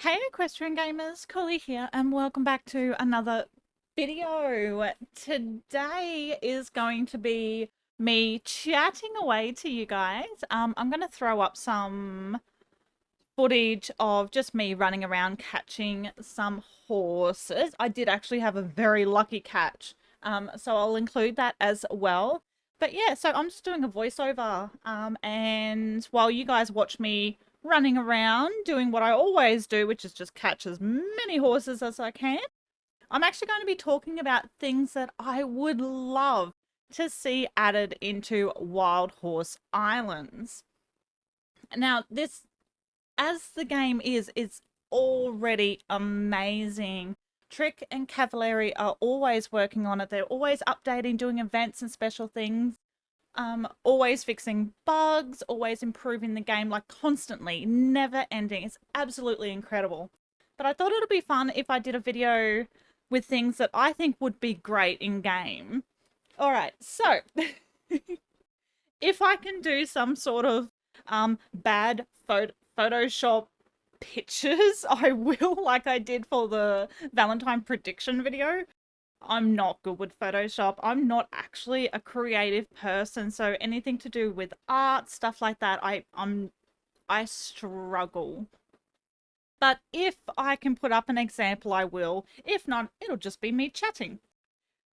Hey Equestrian Gamers, Collie here and welcome back to another video. Today is going to be me chatting away to you guys. I'm going to throw up some footage of just me running around catching some horses. I did actually have a very lucky catch, so I'll include that as well. But yeah, so I'm just doing a voiceover, and while you guys watch me running around doing what I always do, which is just catch as many horses as I can, I'm actually going to be talking about things that I would love to see added into Wild Horse Islands. Now, this, as the game is already amazing. Trick and Cavalieri are always working on it. They're always updating, doing events and special things. Always fixing bugs, always improving the game, like constantly, never ending. It's absolutely incredible. But I thought it would be fun if I did a video with things that I think would be great in game. All right, so if I can do some sort of bad Photoshop pictures, I will, like I did for the Valentine prediction video. I'm not good with Photoshop. I'm not actually a creative person, so anything to do with art, stuff like that, I struggle. But if I can put up an example, I will. If not, it'll just be me chatting.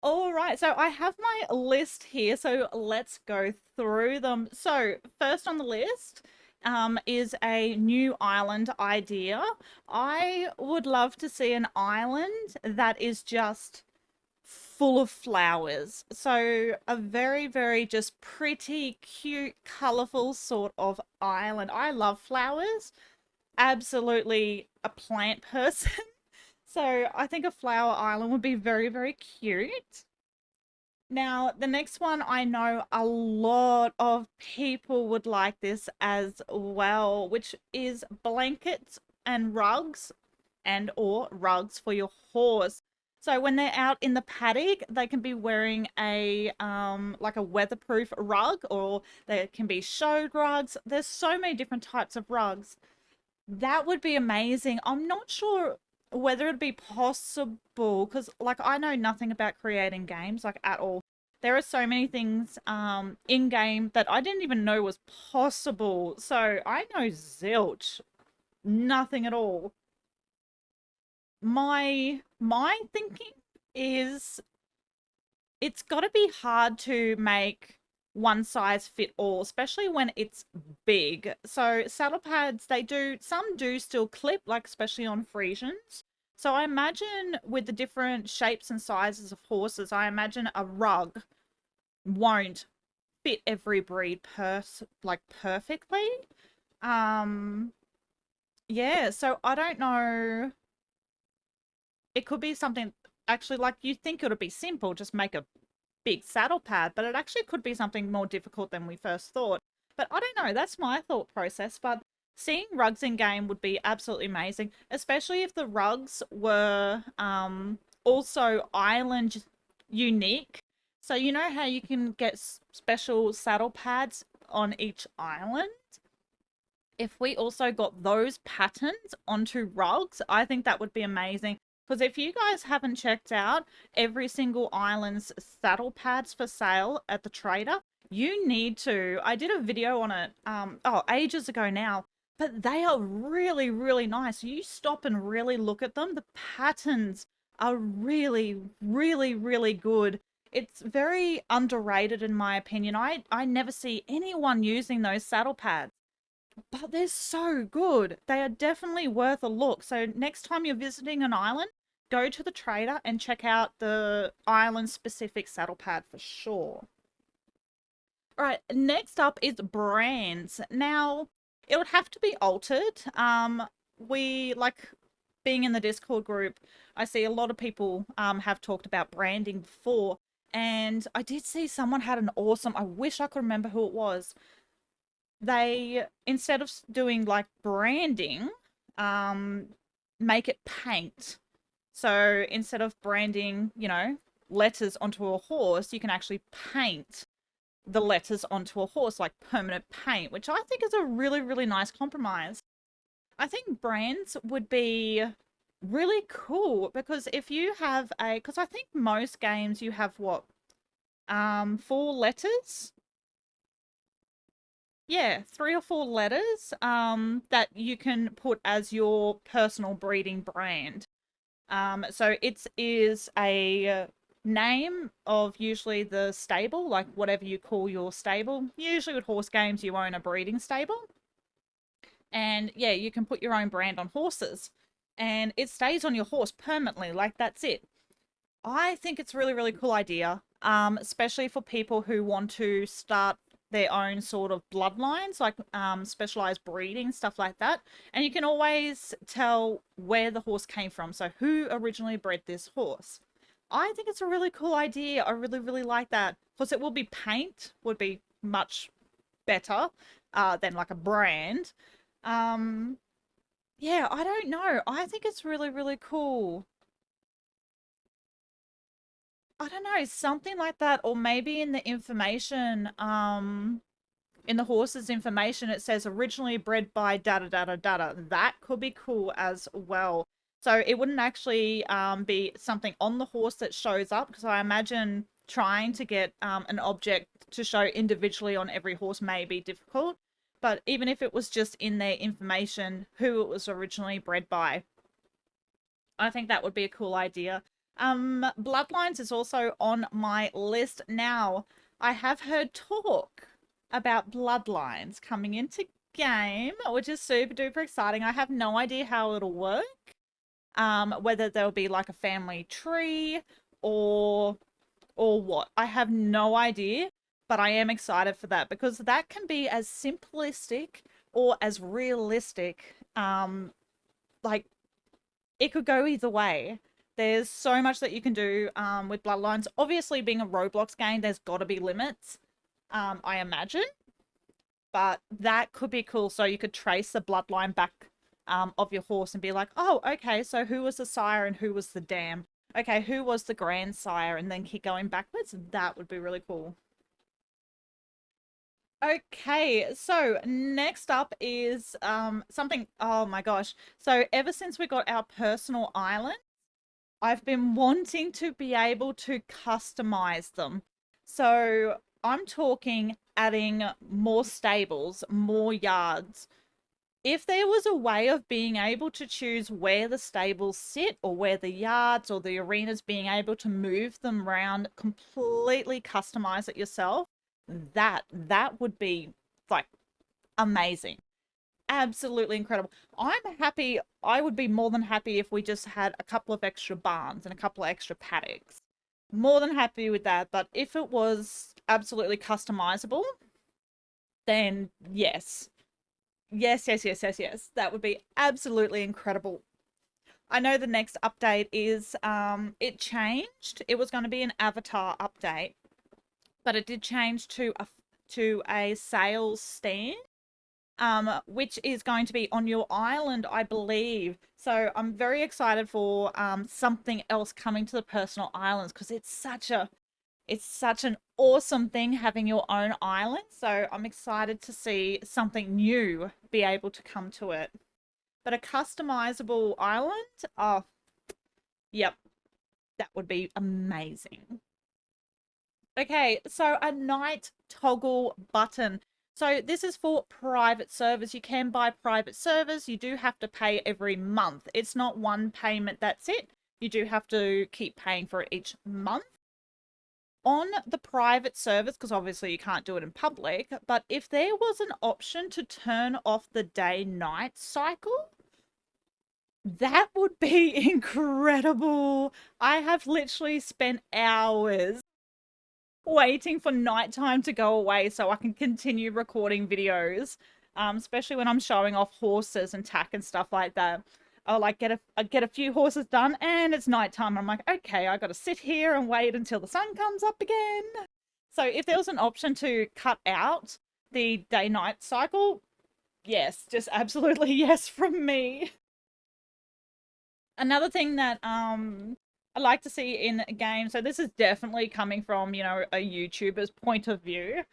All right, so I have my list here, so let's go through them. So first on the list is a new island idea. I would love to see an island that is just full of flowers. So a very, very just pretty, cute, colorful sort of island. I love flowers. Absolutely a plant person. So I think a flower island would be very, very cute. Now, the next one, I know a lot of people would like this as well, which is blankets and rugs or rugs for your horse. So when they're out in the paddock, they can be wearing a like a weatherproof rug, or they can be showed rugs. There's so many different types of rugs. That would be amazing. I'm not sure whether it'd be possible because, like, I know nothing about creating games, like, at all. There are so many things in game that I didn't even know was possible. So I know zilch, nothing at all. My thinking is it's got to be hard to make one size fit all, especially when it's big. So saddle pads, some do still clip, like especially on Frisians. So I imagine with the different shapes and sizes of horses, I imagine a rug won't fit every breed like perfectly. Um yeah, so I don't know. It could be something actually, like, you think it would be simple, just make a big saddle pad, but it actually could be something more difficult than we first thought. But I don't know, that's my thought process. But seeing rugs in game would be absolutely amazing, especially if the rugs were also island unique. So you know how you can get special saddle pads on each island? If we also got those patterns onto rugs, I think that would be amazing. Because if you guys haven't checked out every single island's saddle pads for sale at the trader, you need to. I did a video on it ages ago now, but they are really, really nice. You stop and really look at them. The patterns are really, really, really good. It's very underrated in my opinion. I never see anyone using those saddle pads, but they're so good. They are definitely worth a look. So next time you're visiting an island, go to the trader and check out the island specific saddle pad for sure. All right, next up is brands. Now, it would have to be altered. We, like, being in the Discord group, I see a lot of people have talked about branding before, and I did see someone had an awesome, I wish I could remember who it was. They, instead of doing like branding, make it paint. So instead of branding, letters onto a horse, you can actually paint the letters onto a horse, like permanent paint, which I think is a really, really nice compromise. I think brands would be really cool because if you have because I think most games you have what, 4 letters? Yeah, 3 or 4 letters, that you can put as your personal breeding brand. So it is a name of usually the stable, like whatever you call your stable. Usually with horse games, you own a breeding stable. And yeah, you can put your own brand on horses and it stays on your horse permanently. Like that's it. I think it's a really, really cool idea, especially for people who want to start their own sort of bloodlines, like specialized breeding, stuff like that. And you can always tell where the horse came from. So who originally bred this horse? I think it's a really cool idea. I really, really like that. Plus, it will be paint, would be much better than like a brand. Um, yeah, I don't know. I think it's really, really cool. I don't know, something like that, or maybe in the information, in the horse's information, it says originally bred by da da da da da da. That could be cool as well. So it wouldn't actually be something on the horse that shows up, because I imagine trying to get an object to show individually on every horse may be difficult. But even if it was just in their information, who it was originally bred by, I think that would be a cool idea. Bloodlines is also on my list now. I have heard talk about Bloodlines coming into game, which is super duper exciting. I have no idea how it'll work. Whether there'll be like a family tree or what. I have no idea, but I am excited for that because that can be as simplistic or as realistic. Like it could go either way. There's so much that you can do with Bloodlines. Obviously, being a Roblox game, there's got to be limits, I imagine. But that could be cool. So you could trace the bloodline back of your horse and be like, oh, okay, so who was the sire and who was the dam? Okay, who was the grandsire? And then keep going backwards. That would be really cool. Okay, so next up is something, oh my gosh. So ever since we got our personal island, I've been wanting to be able to customize them. So I'm talking adding more stables, more yards. If there was a way of being able to choose where the stables sit or where the yards or the arenas, being able to move them around, completely customize it yourself, that would be like amazing. Absolutely incredible. I'm happy. I would be more than happy if we just had a couple of extra barns and a couple of extra paddocks. More than happy with that. But if it was absolutely customizable, then yes. Yes, yes, yes, yes, yes. That would be absolutely incredible. I know the next update is it changed. It was going to be an avatar update, but it did change to a sales stand, which is going to be on your island, I believe. So I'm very excited for something else coming to the personal islands because it's such an awesome thing having your own island. So I'm excited to see something new be able to come to it. But a customizable island, oh, yep, that would be amazing. Okay, so a night toggle button. So this is for private servers. You can buy private servers. You do have to pay every month. It's not one payment, that's it. You do have to keep paying for it each month. On the private servers, because obviously you can't do it in public, but if there was an option to turn off the day-night cycle, that would be incredible. I have literally spent hours waiting for nighttime to go away so I can continue recording videos. Especially when I'm showing off horses and tack and stuff like that. I'll like get a few horses done and it's nighttime. I'm like, okay, I gotta sit here and wait until the sun comes up again. So if there was an option to cut out the day-night cycle, yes, just absolutely yes from me. Another thing that I like to see in a game, so this is definitely coming from, you know, a YouTuber's point of view,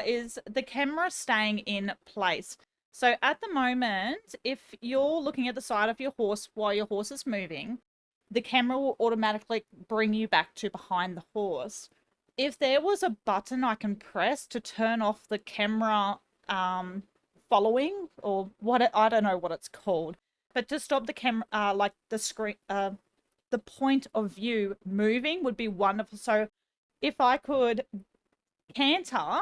is the camera staying in place. So at the moment, if you're looking at the side of your horse while your horse is moving, the camera will automatically bring you back to behind the horse. If there was a button I can press to turn off the camera following, or what, I don't know what it's called, but to stop the camera, like the screen, the point of view moving would be wonderful. So if I could canter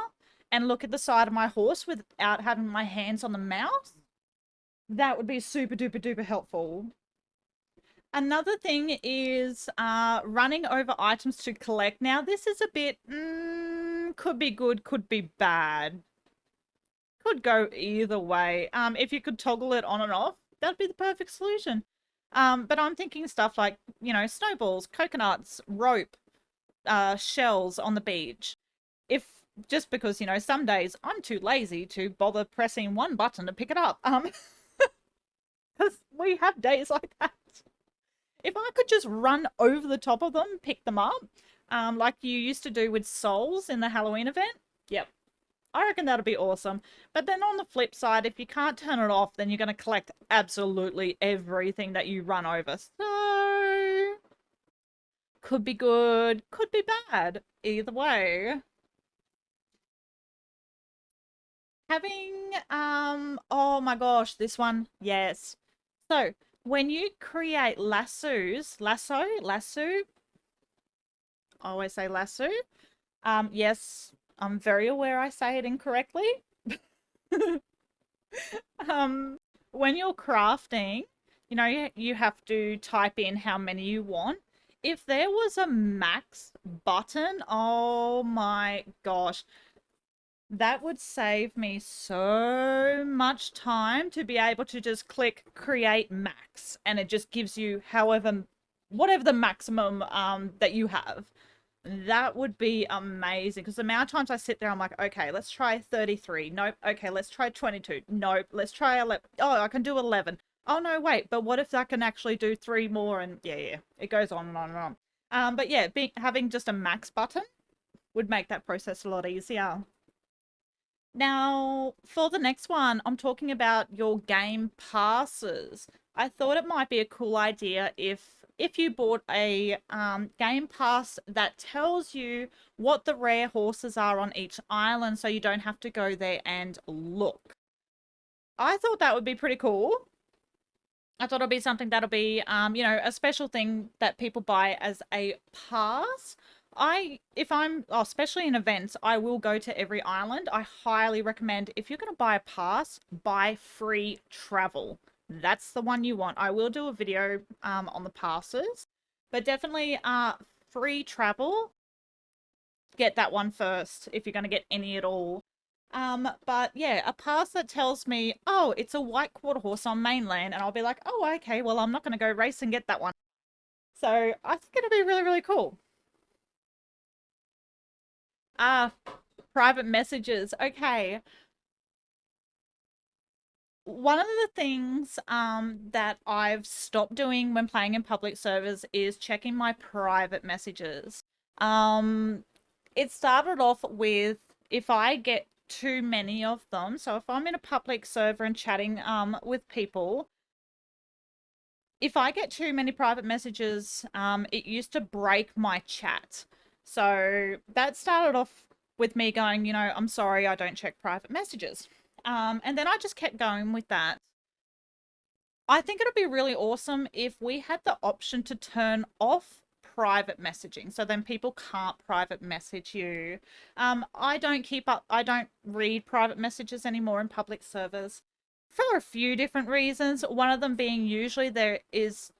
and look at the side of my horse without having my hands on the mouth, that would be super duper duper helpful. Another thing is running over items to collect. Now, this is a bit, could be good, could be bad. Could go either way. If you could toggle it on and off, that'd be the perfect solution. But I'm thinking stuff like, snowballs, coconuts, rope, shells on the beach. If just because, some days I'm too lazy to bother pressing one button to pick it up. Because we have days like that. If I could just run over the top of them, pick them up, like you used to do with souls in the Halloween event, yep. I reckon that'd be awesome. But then on the flip side, if you can't turn it off, then you're going to collect absolutely everything that you run over. So, could be good, could be bad. Either way. Having, oh my gosh, this one, yes. So, when you create lasso, I always say lasso. Yes, I'm very aware I say it incorrectly. um, when you're crafting, you have to type in how many you want. If there was a max button, oh my gosh, that would save me so much time to be able to just click create max, and it just gives you whatever the maximum that you have. That would be amazing, because the amount of times I sit there, I'm like, okay, let's try 33. Nope. Okay, let's try 22. Nope. Let's try 11. Oh, I can do 11. Oh, no, wait. But what if I can actually do three more? And yeah. It goes on and on and on. But yeah, having just a max button would make that process a lot easier. Now, for the next one, I'm talking about your game passes. I thought it might be a cool idea if you bought a game pass that tells you what the rare horses are on each island, so you don't have to go there and look. I thought that would be pretty cool. I thought it'll be something that'll be, a special thing that people buy as a pass. If I'm, especially in events, I will go to every island. I highly recommend, if you're going to buy a pass, buy free travel. That's the one you want. I will do a video on the passes, but definitely free travel. Get that one first if you're going to get any at all. But yeah, a pass that tells me, oh, it's a white quarter horse on mainland, and I'll be like, oh, okay, well, I'm not going to go race and get that one. So I think it'll be really, really cool. Ah, private messages. Okay. One of the things that I've stopped doing when playing in public servers is checking my private messages. It started off with, if I get too many of them, so if I'm in a public server and chatting with people, if I get too many private messages, it used to break my chat. So that started off with me going, I'm sorry, I don't check private messages. And then I just kept going with that. I think it'd be really awesome if we had the option to turn off private messaging, so then people can't private message you. I don't read private messages anymore in public servers for a few different reasons. One of them being, usually there is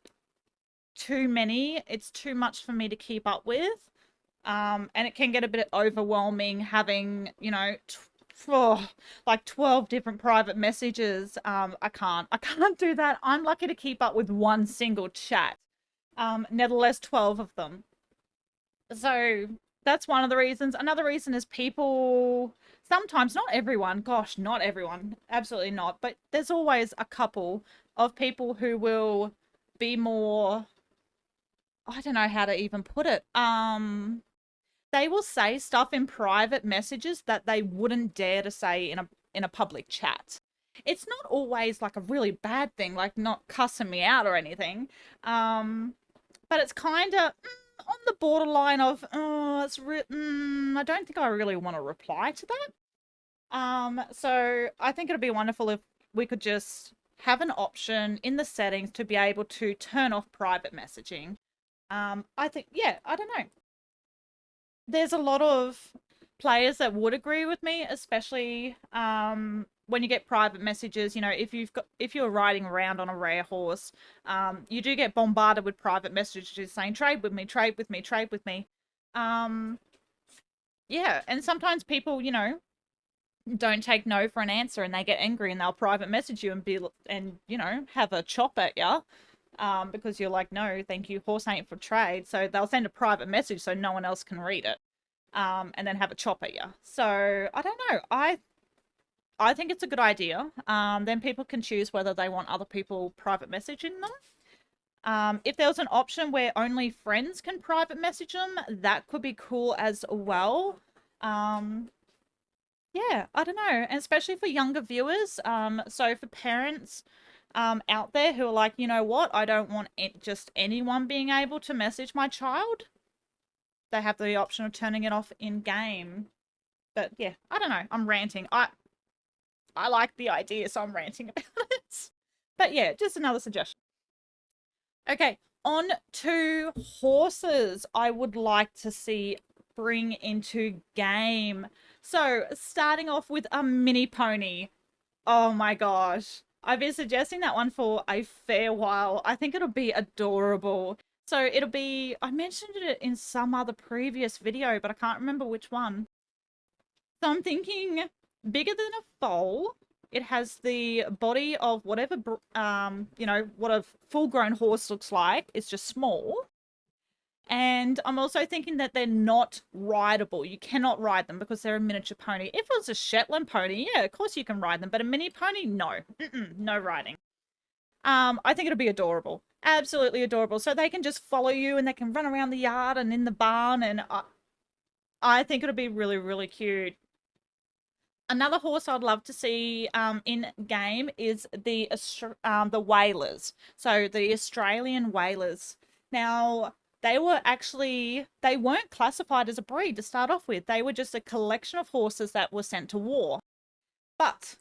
too many. It's too much for me to keep up with. And it can get a bit overwhelming having, like 12 different private messages. I can't do that. I'm lucky to keep up with one single chat. Nevertheless, 12 of them. So that's one of the reasons. Another reason is people sometimes, not everyone, gosh, not everyone, absolutely not, but there's always a couple of people who will be more, I don't know how to even put it. They will say stuff in private messages that they wouldn't dare to say in a public chat. It's not always like a really bad thing, like not cussing me out or anything. But it's kind of on the borderline of, oh, I don't think I really want to reply to that. So I think it'd be wonderful if we could just have an option in the settings to be able to turn off private messaging. I think, yeah, I don't know. There's a lot of players that would agree with me, especially when you get private messages. You know, if you're riding around on a rare horse, you do get bombarded with private messages saying trade with me, trade with me, trade with me. Um, yeah, and sometimes people, don't take no for an answer and they get angry and they'll private message you and have a chop at you because you're like, no thank you, horse ain't for trade. So they'll send a private message so no one else can read it, and then have a chop at you. So I don't know, I think it's a good idea. Then people can choose whether they want other people private messaging them. If there was an option where only friends can private message them, that could be cool as well. um yeah, I don't know. And especially for younger viewers. So for parents out there who are like, you know what, I don't want just anyone being able to message my child, they have the option of turning it off in game. But yeah, I don't know. I'm ranting. I like the idea, so I'm ranting about it. But yeah, just another suggestion. Okay, on to horses. I would like to see bring into game. So, starting off with a mini pony. Oh my gosh. I've been suggesting that one for a fair while. I think it'll be adorable. So, I mentioned it in some other previous video, but I can't remember which one. So, I'm thinking bigger than a foal. It has the body of whatever, what a full grown horse looks like. It's just small. And I'm also thinking that they're not rideable. You cannot ride them because they're a miniature pony. If it was a Shetland pony, yeah, of course you can ride them. But a mini pony, no. No riding. I think it'll be adorable. Absolutely adorable. So they can just follow you and they can run around the yard and in the barn. And I think it'll be really, really cute. Another horse I'd love to see in game is the whalers. So the Australian whalers. Now, they weren't classified as a breed to start off with. They were just a collection of horses that were sent to war. But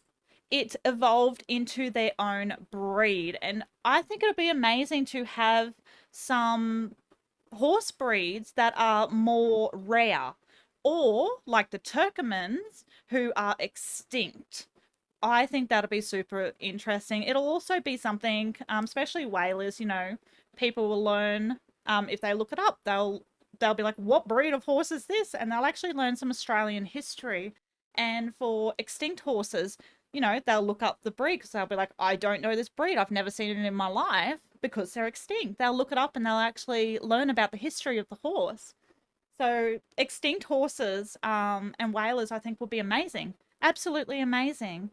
it evolved into their own breed. And I think it would be amazing to have some horse breeds that are more rare, or like the Turkmens who are extinct. I think that'll be super interesting. It'll also be something, especially whalers, people will learn, if they look it up, they'll be like, what breed of horse is this? And they'll actually learn some Australian history. And for extinct horses, they'll look up the breed because they'll be like, I don't know this breed. I've never seen it in my life because they're extinct. They'll look it up and they'll actually learn about the history of the horse. So extinct horses and whalers, I think, will be amazing. Absolutely amazing.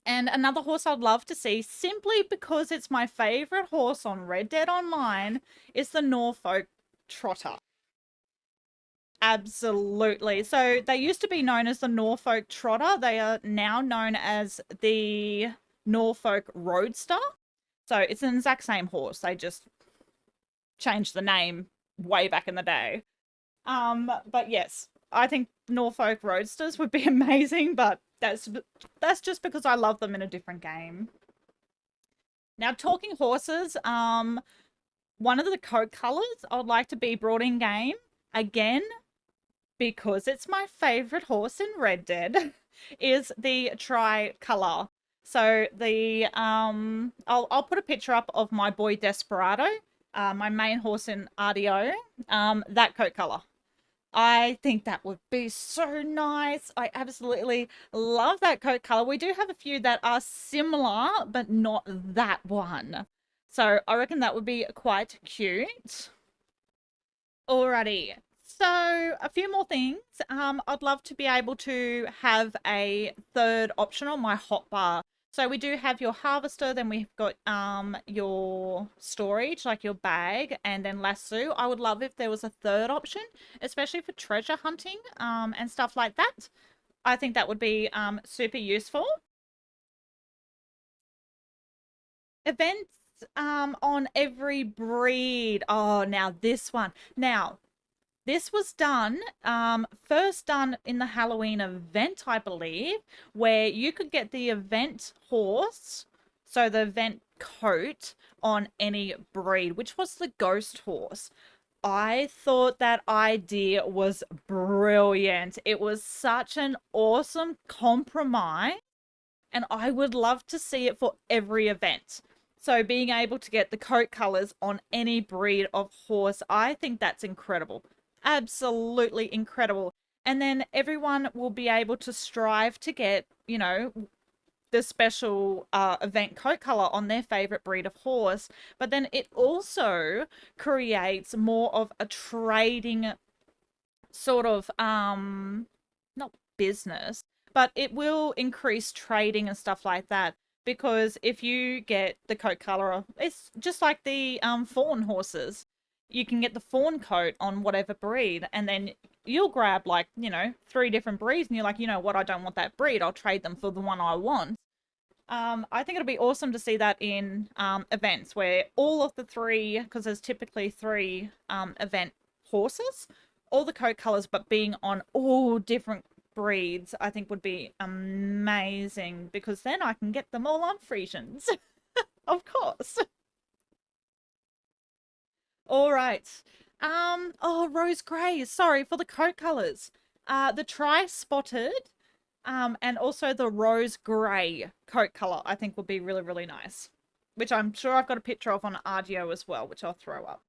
And another horse I'd love to see, simply because it's my favorite horse on Red Dead Online, is the Norfolk Trotter. Absolutely. So they used to be known as the Norfolk Trotter. They are now known as the Norfolk Roadster. So it's an exact same horse. They just changed the name way back in the day. But yes, I think Norfolk Roadsters would be amazing, but that's just because I love them in a different game. Now, talking horses, one of the coat colors I'd like to be brought in game again, because it's my favorite horse in Red Dead, is the tricolor. So I'll put a picture up of my boy Desperado, my main horse in RDO, that coat color. I think that would be so nice. I absolutely love that coat color. We do have a few that are similar, but not that one. So I reckon that would be quite cute. Alrighty. So a few more things. I'd love to be able to have a third option on my hotbar. So we do have your harvester, then we've got your storage, like your bag, and then lasso. I would love if there was a third option, especially for treasure hunting and stuff like that. I think that would be super useful. Events on every breed. Oh, now this one. Now, this was done, first done in the Halloween event, I believe, where you could get the event horse, so the event coat on any breed, which was the ghost horse. I thought that idea was brilliant. It was such an awesome compromise, and I would love to see it for every event. So being able to get the coat colors on any breed of horse, I think that's incredible. Absolutely incredible. And then everyone will be able to strive to get, the special event coat color on their favorite breed of horse. But then it also creates more of a trading sort of not business, but it will increase trading and stuff like that. Because if you get the coat color, it's just like the fawn horses. You can get the fawn coat on whatever breed, and then you'll grab like, three different breeds, and you're like, you know what, I don't want that breed. I'll trade them for the one I want. I think it'll be awesome to see that in events where all of the three, because there's typically three event horses, all the coat colors, but being on all different breeds, I think would be amazing because then I can get them all on Frisians, of course. All right. Oh, rose grey. Sorry for the coat colors. The tri-spotted, and also the rose grey coat color, I think would be really, really nice. Which I'm sure I've got a picture of on Ardio as well, which I'll throw up.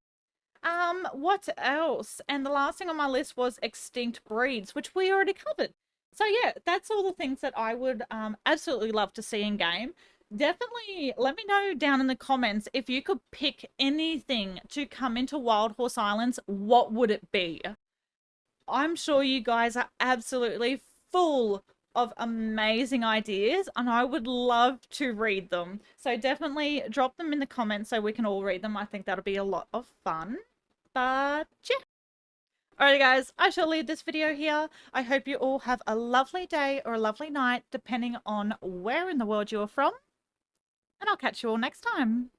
What else? And the last thing on my list was extinct breeds, which we already covered. So yeah, that's all the things that I would absolutely love to see in game. Definitely let me know down in the comments if you could pick anything to come into Wild Horse Islands, what would it be? I'm sure you guys are absolutely full of amazing ideas and I would love to read them. So definitely drop them in the comments so we can all read them. I think that'll be a lot of fun. But yeah. Alright guys, I shall leave this video here. I hope you all have a lovely day or a lovely night depending on where in the world you're from. And I'll catch you all next time.